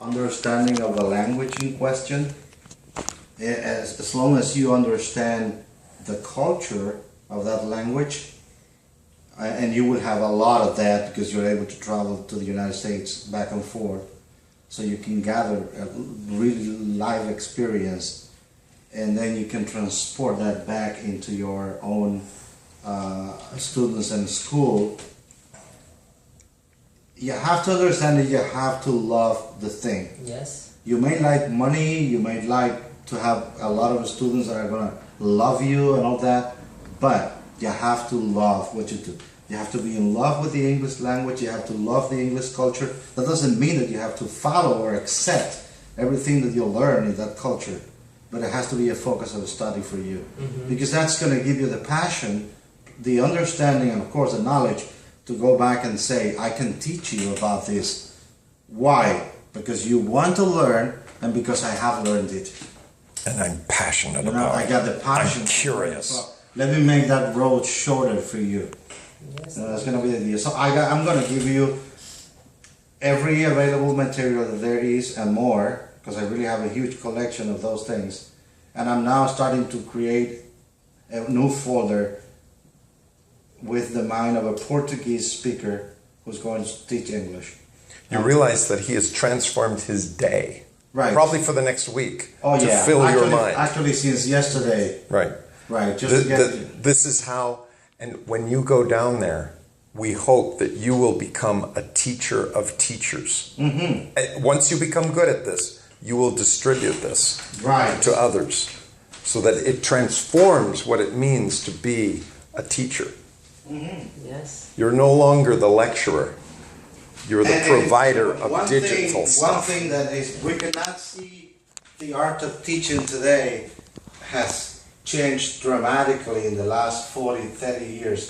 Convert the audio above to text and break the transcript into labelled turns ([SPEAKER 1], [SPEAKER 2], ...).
[SPEAKER 1] understanding of the language in question. As long as you understand the culture of that language, and you will have a lot of that because you're able to travel to the United States back and forth, so you can gather a really live experience, and then you can transport that back into your own students and school. You have to understand that you have to love the thing.
[SPEAKER 2] Yes.
[SPEAKER 1] You may like money, you might like to have a lot of students that are going to love you and all that, but you have to love what you do. You have to be in love with the English language, you have to love the English culture. That doesn't mean that you have to follow or accept everything that you learn in that culture, but it has to be a focus of study for you. Because that's going to give you the passion, the understanding, and of course the knowledge to go back and say, I can teach you about this. Why? Because you want to learn, and because I have learned it.
[SPEAKER 3] And I'm passionate about it.
[SPEAKER 1] I got the passion.
[SPEAKER 3] I'm curious.
[SPEAKER 1] Let me make that road shorter for you.
[SPEAKER 2] Yes.
[SPEAKER 1] That's going to be the deal. So I'm going to give you every available material that there is and more, because I really have a huge collection of those things. And I'm now starting to create a new folder with the mind of a Portuguese speaker who's going to teach English.
[SPEAKER 3] You realize that he has transformed his day.
[SPEAKER 1] Right.
[SPEAKER 3] Probably for the next week.
[SPEAKER 1] Oh,
[SPEAKER 3] to
[SPEAKER 1] yeah.
[SPEAKER 3] fill your mind.
[SPEAKER 1] Actually, since yesterday.
[SPEAKER 3] Right.
[SPEAKER 1] Right. Just to get
[SPEAKER 3] this is how, and when you go down there, we hope that you will become a teacher of teachers. Once you become good at this, you will distribute this to others so that it transforms what it means to be a teacher.
[SPEAKER 2] Yes.
[SPEAKER 3] You're no longer the lecturer. You're the provider of digital stuff.
[SPEAKER 1] One thing that is, we cannot see the art of teaching today has changed dramatically in the last 40, 30 years.